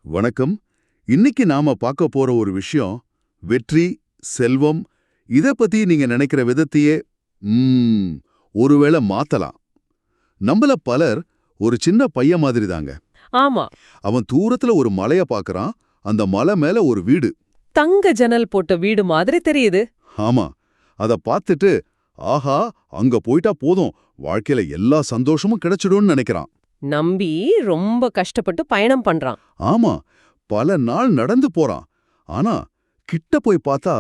வணக்கம். இன்னைக்கு நாம பார்க்க போற ஒரு விஷயம் வெற்றி, செல்வம் இத பத்தி நீங்க நினைக்கிற விதத்தையே ஒருவேளை மாத்தலாம். நம்மள பலர் ஒரு சின்ன பையன் மாதிரி தாங்க. ஆமா. அவன் தூரத்துல ஒரு மலைய பார்க்கறான். அந்த மலை மேல ஒரு வீடு. தங்க ஜன்னல் போட்ட வீடு மாதிரி தெரியுது. ஆமா. அத பார்த்துட்டு ஆஹா அங்க போயிட்டா போதும், வாழ்க்கையில எல்லா சந்தோஷமும் கிடைச்சிடும்னு நினைக்கிறான். நம்பி ரொம்ப கஷ்டப்பட்டு பயணம் பண்றான். ஆமா, பல நாள் நடந்து போறான். ஆனா கிட்ட போய் பார்த்தா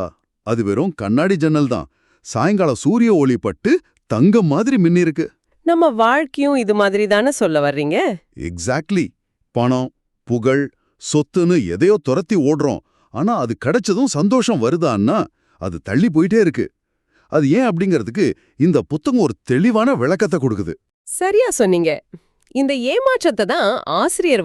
அது வெறும் கண்ணாடி ஜன்னல் தான். சாயங்காலம் சூரிய ஒளி பட்டு தங்கம் மாதிரி மின்னிருக்கு. நம்ம வாழ்க்கையும் இது மாதிரி தானே சொல்ல வர்றீங்க? எக்ஸாக்ட்லி. பணம், புகழ், சொத்துன்னு எதையோ துரத்தி ஓடுறோம். ஆனா அது கிடைச்சதும் சந்தோஷம் வருதான்னா அது தள்ளி போயிட்டே இருக்கு. அது ஏன் அப்படிங்கிறதுக்கு இந்த புத்தகம் ஒரு தெளிவான விளக்கத்தை கொடுக்குது. சரியா சொன்னீங்க. இந்த ஏமாற்றத்தை தான் ஆசிரியர்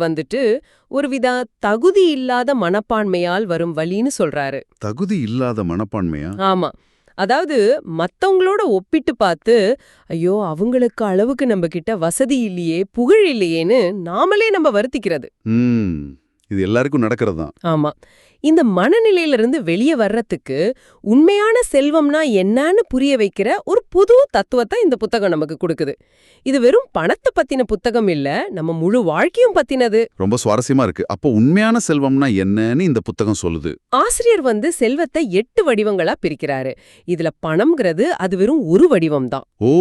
ஒருவித தகுதி இல்லாத மனப்பான்மையால் வரும் வலின்னு சொல்றாரு. தகுதி இல்லாத மனப்பான்மையா? ஆமா. அதாவது மத்தவங்களோட ஒப்பிட்டு பார்த்து, ஐயோ அவங்களுக்கு அளவுக்கு நம்ம கிட்ட வசதி இல்லையே, புகழ் இல்லையேன்னு நாமளே நம்ம வருத்திக்கிறது. இது எல்லாருக்கும் நடக்கிறது தான். ஆமா. இந்த மனநிலையிலிருந்து வெளியே வர்றதுக்கு உண்மையான செல்வம்னா என்னன்னு புரிய வைக்கிற ஒரு புது தத்துவத்தை இந்த புத்தகம் நமக்கு கொடுக்குது. இது வெறும் பணத்தை பத்தின புத்தகம் இல்ல, நம்ம முழு வாழ்க்கையும் பத்தினது. ரொம்ப சுவாரஸ்யமா இருக்கு. அப்போ உண்மையான செல்வம்னா என்னன்னு இந்த புத்தகம் சொல்லுது. ஆசிரியர் செல்வத்தை 8 வடிவங்களா பிரிக்கிறாரு. இதுல பணம்ங்கிறது அது வெறும் ஒரு வடிவம் தான். ஓ,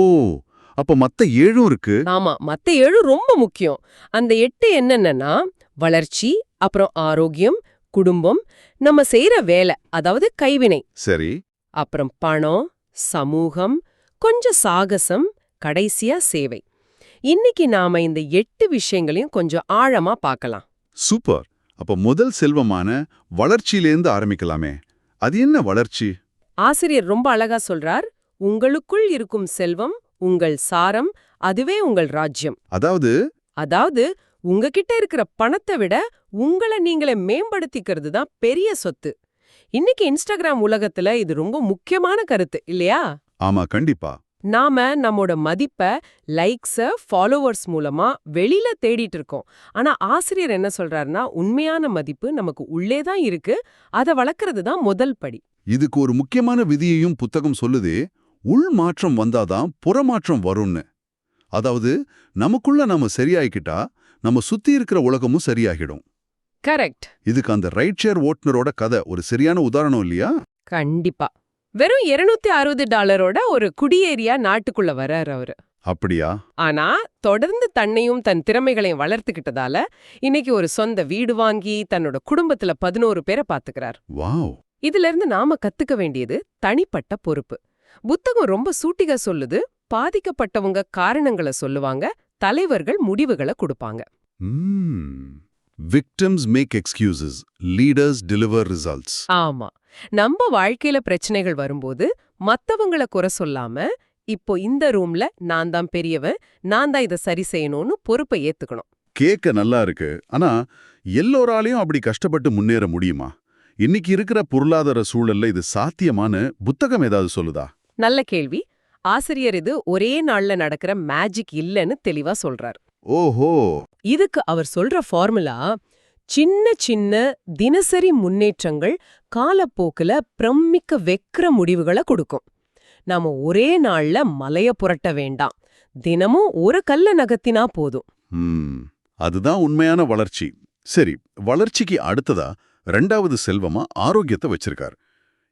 அப்ப மத்த 7 இருக்கு. ஆமா, மத்த 7 ரொம்ப முக்கியம். அந்த 8 என்னன்னா வளர்ச்சி, அப்புறம் ஆரோக்கியம், குடும்பம், நம்ம செய்யற வேலை, அதாவது கைவினை. சரி. அப்புறம் பணம், சமூகம், கொஞ்சம் சாகசம், கடைசியா சேவை. இன்னைக்கு நாம இந்த 8 விஷயங்களையும் கொஞ்சம் ஆழமா பார்க்கலாம். சூப்பர். அப்ப முதல் செல்வமான வளர்ச்சியிலேருந்து ஆரம்பிக்கலாமே. அது என்ன வளர்ச்சி? ஆசிரியர் ரொம்ப அழகா சொல்றார். உங்களுக்குள் இருக்கும் செல்வம் உங்கள் சாரம், அதுவே உங்கள் ராஜ்யம். அதாவது உங்ககிட்ட இருக்கிற பணத்தை விட உங்களை நீங்களே மேம்படுத்திக்கிறது தான் பெரிய சொத்து. இன்னைக்கு இன்ஸ்டாகிராம் உலகத்துல இது ரொம்ப முக்கியமான கருத்து இல்லையா? ஆமா, கண்டிப்பா. நாம நம்மோட மதிப்ப லைக்ஸ, ஃபாலோவர்ஸ் மூலமா வெளியில தேடிட்டு இருக்கோம். ஆனா ஆசிரியர் என்ன சொல்றாருன்னா, உண்மையான மதிப்பு நமக்கு உள்ளே தான் இருக்கு. அதை வளர்க்கறது தான் முதல் படி. இதுக்கு ஒரு முக்கியமான விதியையும் புத்தகம் சொல்லுது. உள் மாற்றம் வந்தாதான் புறமாற்றம் வரும்னு. அதாவது நமக்குள்ள நாம சரியாயிக்கிட்டா நம்ம சுத்தி இருக்கிற உலகமும் சரியாகிடும். கரெக்ட். இதுக்கு அந்த ரைட் ஷேர் ஓட்டுநரோட கதை ஒரு சரியான உதாரணம் இல்லையா? கண்டிப்பா. வெறும் $260 ஒரு குடியேறியா நாட்டுக்குள்ள வர்றாரு அவரு. அப்படியா? ஆனா தொடர்ந்து தன்னையும் தன் திறமைகளையும் வளர்த்துக்கிட்டதால இன்னைக்கு ஒரு சொந்த வீடு வாங்கி தன்னோட குடும்பத்துல 11 பேரை பாத்துக்கிறார். வாவ். இதுல இருந்து நாம கத்துக்க வேண்டியது தனிப்பட்ட பொறுப்பு. புத்தகம் ரொம்ப சூட்டிக சொல்லுது. பாதிக்கப்பட்டவங்க காரணங்களை சொல்லுவாங்க, தலைவர்கள் முடிவுகளை கொடுப்பாங்க. Victims make excuses, leaders deliver results. ஆமா. நம்ம வாழ்க்கையில பிரச்சனைகள் வரும்போது மத்தவங்கள குறை சொல்லாம, இப்போ இந்த ரூம்ல நான் தான் பெரியவன், நான் தான் இதை சரி செய்யணும்னு பொறுப்பை ஏத்துக்கணும். கேட்க நல்லா இருக்கு. ஆனா எல்லோராலையும் அப்படி கஷ்டப்பட்டு முன்னேற முடியுமா? இன்னைக்கு இருக்கிற பொருளாதார சூழல்ல இது சாத்தியமான புத்தகம் ஏதாவது சொல்லுதா? நல்ல கேள்வி. ஆசிரியர் இது ஒரே நாள்ல நடக்கிற மேஜிக் இல்லன்னு தெளிவா சொல்றார். ஓஹோ. இதுக்கு அவர் சொல்ற ஃபார்முலா சின்ன சின்ன தினசரி முன்னேற்றங்கள் காலப்போக்குல பிரமிக்க வைக்கிற முடிவுகளை கொடுக்கும். நாம ஒரே நாள்ல மலைய புரட்ட வேண்டாம். தினமும் ஒரு கல்ல நகர்த்தினா போதும். அதுதான் உண்மையான வளர்ச்சி. சரி, வளர்ச்சிக்கு அடுத்ததா 2வது செல்வமா ஆரோக்கியத்தை வச்சிருக்கார்.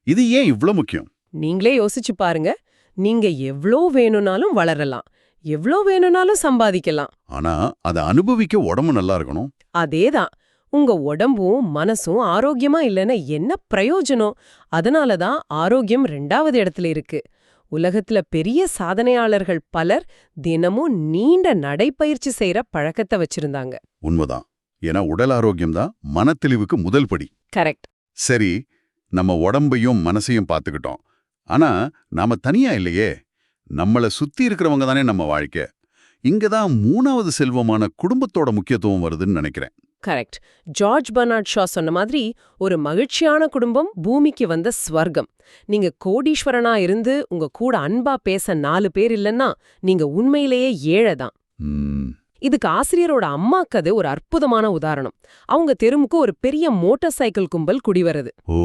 இது ஏன் இவ்ளோ முக்கியம்? நீங்களே யோசிச்சு பாருங்க. நீங்க எவ்ளோ வேணும்னாலும் வளரலாம், எவ்ளோ வேணும்னாலும் சம்பாதிக்கலாம். ஆனா அதை அனுபவிக்க உடம்பு நல்லா இருக்கணும். அதேதான். உங்க உடம்பும் மனசும் ஆரோக்கியமா இல்லைன்னா என்ன பிரயோஜனம்? அதனாலதான் ஆரோக்கியம் 2வது இடத்துல இருக்கு. உலகத்துல பெரிய சாதனையாளர்கள் பலர் தினமும் நீண்ட நடைப்பயிற்சி செய்யற பழக்கத்தை வச்சிருந்தாங்க. உண்மைதான். ஏன்னா உடல் ஆரோக்கியம் தான் மனத்தெளிவுக்கு முதல் படி. கரெக்ட். சரி, நம்ம உடம்பையும் மனசையும் பார்த்துக்கிட்டோம். ஆனா நாம தனியா இல்லையே. நம்மள சுத்தி இருக்கிறவங்க தானே நம்ம வாழ்க்கை. இங்கதான் 3வது செல்வமான குடும்பத்தோட முக்கியத்துவம் வருதுன்னு நினைக்கிறேன். கரெக்ட். ஜார்ஜ் பெர்னார்ட் ஷா சொன்ன மாதிரி ஒரு மகிழ்ச்சியான குடும்பம் பூமிக்கு வந்த ஸ்வர்க்கம். நீங்க கோடீஸ்வரனா இருந்து உங்க கூட அன்பா பேச 4 பேர் இல்லைன்னா நீங்க உண்மையிலேயே ஏழைதான். இதுக்கு ஆசிரியரோட அம்மா கதை ஒரு அற்புதமான உதாரணம். அவங்க தெருமுக்கு ஒரு பெரிய மோட்டார் சைக்கிள் கும்பல் குடிவருது. ஓ,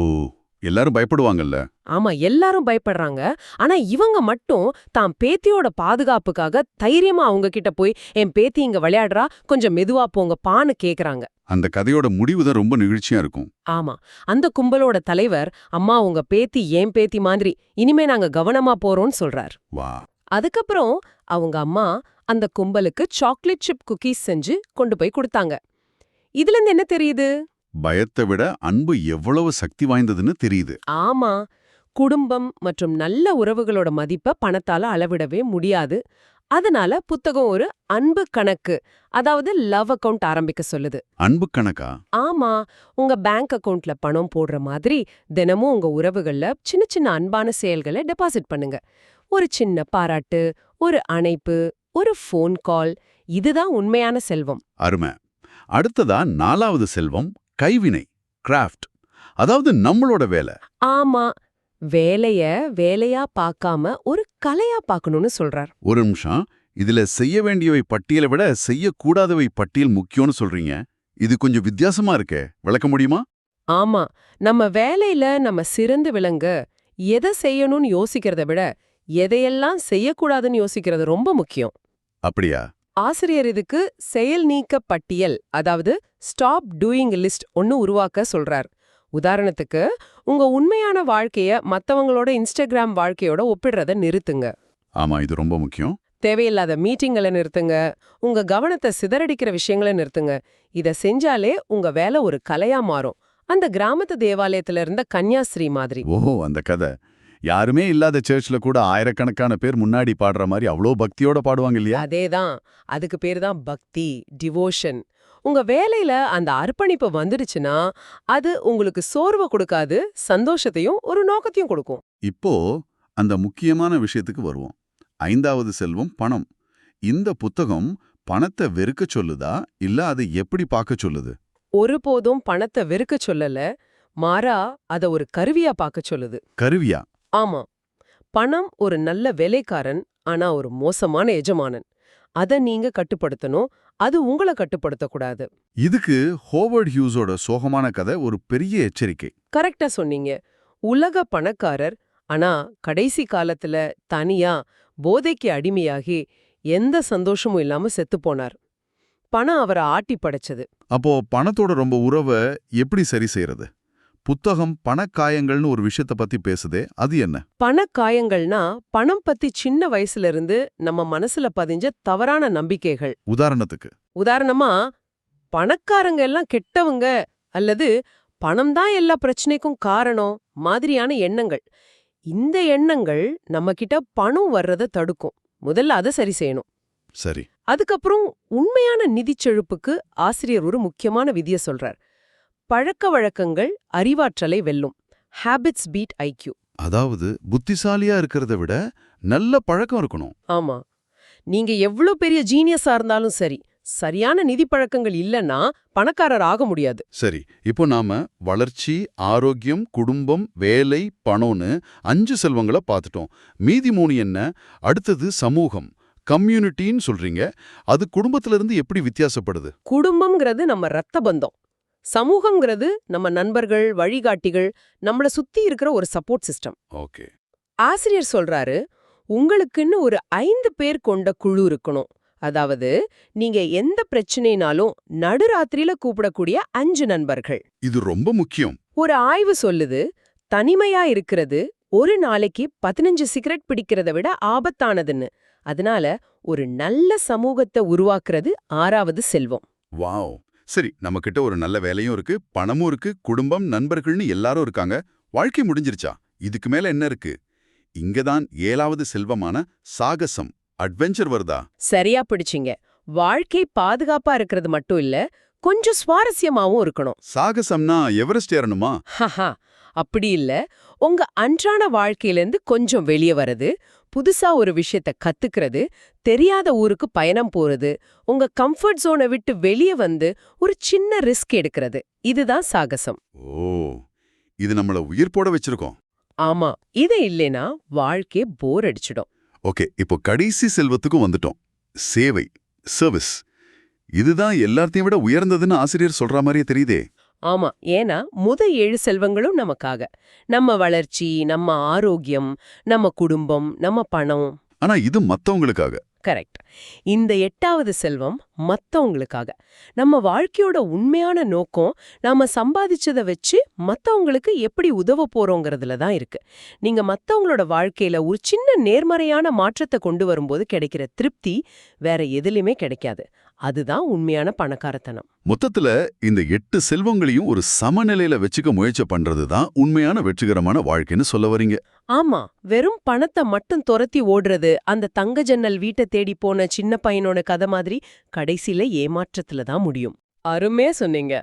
எல்லாரும் பயப்படுவாங்கல்ல. ஆமா, எல்லாரும் பயப்படுறாங்க. ஆனா இவங்க மட்டும் தான் பேத்தியோட பாதுகாப்புக்காக தைரியமா அவங்க கிட்ட போய் என் பேத்தி இங்க விளையாடுறா, கொஞ்சம் மெதுவா போங்கப்பான்னு கேக்குறாங்க. அந்த கதையோட முடிவு தான் ரொம்ப நிகழ்ச்சியா இருக்கும். ஆமா, அந்த கும்பலோட தலைவர், அம்மா உங்க பேத்தி ஏன் பேத்தி மாதிரி, இனிமே நாங்க கவனமா போறோம்னு சொல்றார். வா. அதுக்கப்புறம் அவங்க அம்மா அந்த கும்பலுக்கு சாக்லேட் சிப் குக்கீஸ் செஞ்சு கொண்டு போய் கொடுத்தாங்க. இதுல இருந்து என்ன தெரியுது? பயத்தை விட அன்பு எவ்வளவு சக்தி வாய்ந்ததுன்னு தெரியுது. ஆமா, குடும்பம் மற்றும் நல்ல உறவுகளோட மதிப்பை பணத்தால அளவிடவே முடியாது. அதனால புத்தகம் ஒரு அன்பு கணக்கு, அதாவது லவ் அக்கவுண்ட் ஆரம்பிக்க சொல்லுது. அன்பு கணக்கா? ஆமா, உங்க பேங்க் அக்கவுண்ட்ல பணம் போடுற மாதிரி தினமும் உங்க உறவுகள்ல சின்ன சின்ன அன்பான செயல்களை டெபாசிட் பண்ணுங்க. ஒரு சின்ன பாராட்டு, ஒரு அணைப்பு, ஒரு ஃபோன் கால், இதுதான் உண்மையான செல்வம். அருமை. அடுத்ததா 4வது செல்வம் கைவினை, கிராஃப்ட். அதாவது நம்மளோட வேலை. ஆமா, வேலைய வேலையா பார்க்காம ஒரு கலையா பார்க்கணும்னு சொல்றார். ஒரு நிமிஷம், இதுல செய்ய வேண்டியவை பட்டியலை விட செய்யக்கூடாதவை பட்டியல் முக்கியம்னு சொல்றீங்க. இது கொஞ்சம் வித்தியாசமா இருக்கே, விளக்க முடியுமா? ஆமா, நம்ம வேலையில நம்ம சிறந்து விளங்க எதை செய்யணும்னு யோசிக்கிறத விட எதையெல்லாம் செய்யக்கூடாதுன்னு யோசிக்கிறது ரொம்ப முக்கியம். அப்படியா? ஆசிரியர் இதுக்கு செயல் நீக்க பட்டியல், அதாவது ஸ்டாப் டூயிங் லிஸ்ட் ஒன்னு உருவாக்க சொல்றார். உதாரணத்துக்கு, உங்க உண்மையான வாழ்க்கைய மத்தவங்களோட இன்ஸ்டாகிராம் வாழ்க்கையோட ஒப்பிடுறத நிறுத்துங்க. ஆமா, இது ரொம்ப முக்கியம். தேவையில்லாத மீட்டிங்களை நிறுத்துங்க. உங்க கவனத்தை சிதறடிக்கிற விஷயங்களை நிறுத்துங்க. இத செஞ்சாலே உங்க வேலை ஒரு கலையா மாறும். அந்த கிராமத்து தேவாலயத்துல இருந்த கன்யாஸ்ரீ மாதிரி. ஓஹோ, அந்த கதை. யாருமே இல்லாத சர்ச்ல கூட ஆயிரக்கணக்கான பேர் முன்னாடி பாடுற மாதிரி அவ்வளோ பக்தியோட பாடுவாங்க இல்லையா? அதேதான். அதுக்கு பேரு தான் பக்தி, டிவோஷன். உங்க வேலையில அந்த அர்ப்பணிப்பு வந்துடுச்சுன்னா அது உங்களுக்கு சோர்வை கொடுக்காது, சந்தோஷத்தையும் ஒரு நோக்கத்தையும் கொடுக்கும். இப்போ அந்த முக்கியமான விஷயத்துக்கு வருவோம். 5வது செல்வம் பணம். இந்த புத்தகம் பணத்தை வெறுக்க சொல்லுதா, இல்ல அதை எப்படி பார்க்க சொல்லுது? ஒருபோதும் பணத்தை வெறுக்க சொல்லல, மாறா அத ஒரு கருவியா பார்க்க சொல்லுது. கருவியா? ஆமா, பணம் ஒரு நல்ல வேலைக்காரன், ஆனா ஒரு மோசமான எஜமானன். அத நீங்க கட்டுப்படுத்தணும், அது உங்களை கட்டுப்படுத்தக்கூடாது. இதுக்கு ஹோவர்ட் ஹியூஸோட சோகமான கதை ஒரு பெரிய எச்சரிக்கை. கரெக்டா சொன்னீங்க. உலக பணக்காரர், ஆனா கடைசி காலத்துல தனியா போதைக்கு அடிமையாகி எந்த சந்தோஷமும் இல்லாம செத்து போனார். பணம் அவரை ஆட்டி படைச்சது. அப்போ பணத்தோட ரொம்ப உறவை எப்படி சரி செய்யறது? புத்தகம் பணக்காயங்கள்னு ஒரு விஷயத்தை பத்தி பேசுதே, அது என்ன? பணக்காயங்கள்னா பணம் பத்தி சின்ன வயசுல இருந்து நம்ம மனசுல பதிஞ்ச தவறான நம்பிக்கைகள். உதாரணமா, பணக்காரங்க எல்லாம் கெட்டவங்க அல்லது பணம் தான் எல்லா பிரச்சனைக்கும் காரணம் மாதிரியான எண்ணங்கள். இந்த எண்ணங்கள் நம்ம கிட்ட பணம் வர்றத தடுக்கும். முதல்ல அதை சரி செய்யணும். சரி. அதுக்கப்புறம் உண்மையான நிதிச் செழிப்புக்கு ஆசிரியர் ஒரு முக்கியமான விதியை சொல்றார். பழக்க வழக்கங்கள் அறிவாற்றலை வெல்லும். Habits beat IQ. அதாவது புத்திசாலியா இருக்கிறத விட நல்ல பழக்கம் இருக்கணும். ஆமா, நீங்க எவ்ளோ பெரிய ஜீனியஸா இருந்தாலும் சரி, சரியான நிதி பழக்கங்கள் இல்லைன்னா பணக்காரர் ஆக முடியாது. சரி, இப்போ நாம வளர்ச்சி, ஆரோக்கியம், குடும்பம், வேலை, பணம்னு 5 செல்வங்களை பார்த்துட்டோம். மீதி 3 என்ன? அடுத்தது சமூகம், கம்யூனிட்டின்னு சொல்றீங்க. அது குடும்பத்திலிருந்து எப்படி வித்தியாசப்படுது? குடும்பம்ங்கிறது நம்ம ரத்த பந்தம். சமூகம்ங்கிறது நம்ம நண்பர்கள், வழிகாட்டிகள், நம்மள சுத்தி இருக்கிற ஒரு சப்போர்ட் சிஸ்டம். ஓகே. ஆசிரியர் சொல்றாரு, உங்களுக்குன்னு ஒரு 5 பேர் கொண்ட குழு இருக்கணும். அதாவது நீங்க எந்த பிரச்சனைனாலும் நடுராத்திரியில கூப்பிடக்கூடிய 5 நண்பர்கள். இது ரொம்ப முக்கியம். ஒரு ஆய்வு சொல்லுது, தனிமையா இருக்கிறது ஒரு நாளைக்கு 15 சிகரெட் பிடிக்கிறத விட ஆபத்தானதுன்னு. அதனால ஒரு நல்ல சமூகத்தை உருவாக்குறது 6வது செல்வம். வாவ். சரி, நம்மகிட்ட ஒரு நல்ல வேலையும் இருக்கு, பணமும் இருக்கு, குடும்பம், நண்பர்கள்னு எல்லாரும் இருக்காங்க. வாழ்க்கை முடிஞ்சிருச்சா? இதுக்கு மேல என்ன இருக்கு? இங்கதான் 7வது செல்வமான சாகசம், அட்வென்ச்சர் வருதா? சரியா பிடிச்சிங்க. வாழ்க்கை பாதுகாப்பா இருக்கிறது மட்டும் இல்ல, கொஞ்சம் சுவாரஸ்யமாவும் இருக்கணும். சாகசம்னா எவரெஸ்ட் ஏறணுமா? ஹஹா, அப்படி இல்ல. உங்க அன்றாட வாழ்க்கையிலேருந்து கொஞ்சம் வெளியே வரது, புதுசா ஒரு விஷயத்த கத்துக்கிறது, தெரியாத ஊருக்கு பயணம் போறது, உங்க கம்ஃபர்ட் ஜோனை விட்டு வெளியே வந்து ஒரு சின்ன ரிஸ்க் எடுக்கிறது, இதுதான் சாகசம். ஓ, இது நம்மள உயிர் போட வச்சிருக்கோம். ஆமா, இது இல்லைனா வாழ்க்கை போர் அடிச்சிடும். ஓகே, இப்போ கடைசி செல்வத்துக்கும் வந்துட்டோம். சேவை, சர்வீஸ். இதுதான் எல்லாத்தையும் விட உயர்ந்ததுன்னு ஆசிரியர் சொல்ற மாதிரியே தெரியுதே. ஆமா, ஏன்னா 7 செல்வங்களும் நமக்காக. நம்ம வளர்ச்சி, நம்ம ஆரோக்கியம், நம்ம குடும்பம், நம்ம பணம். ஆனா இது மத்தவங்களுக்காக. கரெக்ட். இந்த 8வது செல்வம் மத்தவங்களுக்காக. நம்ம வாழ்க்கையோட உண்மையான நோக்கம் நாம சம்பாதிச்சதை வச்சு மத்தவங்களுக்கு எப்படி உதவ போறோங்கிறதுல தான் இருக்கு. நீங்க மத்தவங்களோட வாழ்க்கையில ஒரு சின்ன நேர்மறையான மாற்றத்தை கொண்டு வரும்போது கிடைக்கிற திருப்தி வேற எதுலயுமே கிடைக்காது. அதுதான் உண்மையான பணக்காரத்தனம். மொத்தத்துல இந்த 8 செல்வங்களையும் ஒரு சமநிலையில வச்சுக்க முயற்சி பண்றதுதான் உண்மையான வெற்றிகரமான வாழ்க்கைன்னு சொல்ல வரீங்க. ஆமா, வெறும் பணத்தை மட்டும் துரத்தி ஓடுறது அந்த தங்க ஜன்னல் வீட்டை தேடி போன சின்ன பையனோட கதை மாதிரி கடைசியில ஏமாற்றத்துல தான் முடியும். அருமையா சொன்னீங்க.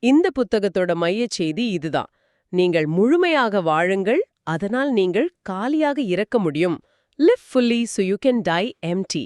இந்த புத்தகத்தோட மையச் செய்தி இதுதான். நீங்கள் முழுமையாக வாழுங்கள், அதனால் நீங்கள் காலியாக இறக்க முடியும். Live fully so you can die empty.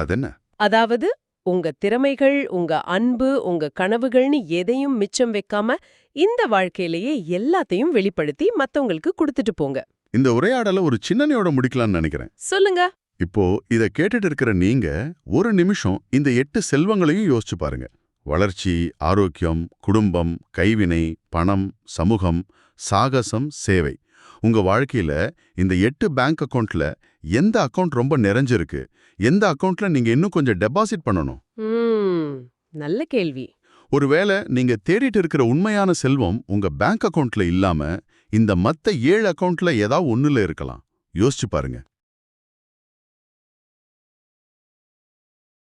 அதென்ன? அதாவது உங்க திறமைகள், உங்க அன்பு, உங்க கனவுகள்னு எதையும் மிச்சம் வைக்காம இந்த வாழ்க்கையிலேயே எல்லாத்தையும் வெளிப்படுத்தி மத்தவங்களுக்கு கொடுத்துட்டு போங்க. இந்த உரையாடல ஒரு சின்னனையோட முடிக்கலாம்னு நினைக்கிறேன். சொல்லுங்க. இப்போ இத கேட்டுட்டு இருக்கிற நீங்க ஒரு நிமிஷம் இந்த 8 செல்வங்களையும் யோசிச்சு பாருங்க. வளர்ச்சி, ஆரோக்கியம், குடும்பம், கைவினை, பணம், சமூகம், சாகசம், சேவை. உங்க வாழ்க்கையில இந்த 8 பேங்க் அக்கவுண்ட்ல எந்த அக்கவுண்ட் ரொம்ப நிறைஞ்சிருக்கு, எந்த அக்கவுண்ட்ல நீங்க இன்னும் கொஞ்சம் டெபாசிட் பண்ணணும்? நல்ல கேள்வி. ஒருவேளை நீங்க தேடிட்டு இருக்கிற உண்மையான செல்வம் உங்க பேங்க் அக்கவுண்ட்ல இல்லாம இந்த மத்த 7 அக்கவுண்ட்ல ஏதாவது ஒண்ணுல இருக்கலாம். யோசிச்சு பாருங்க.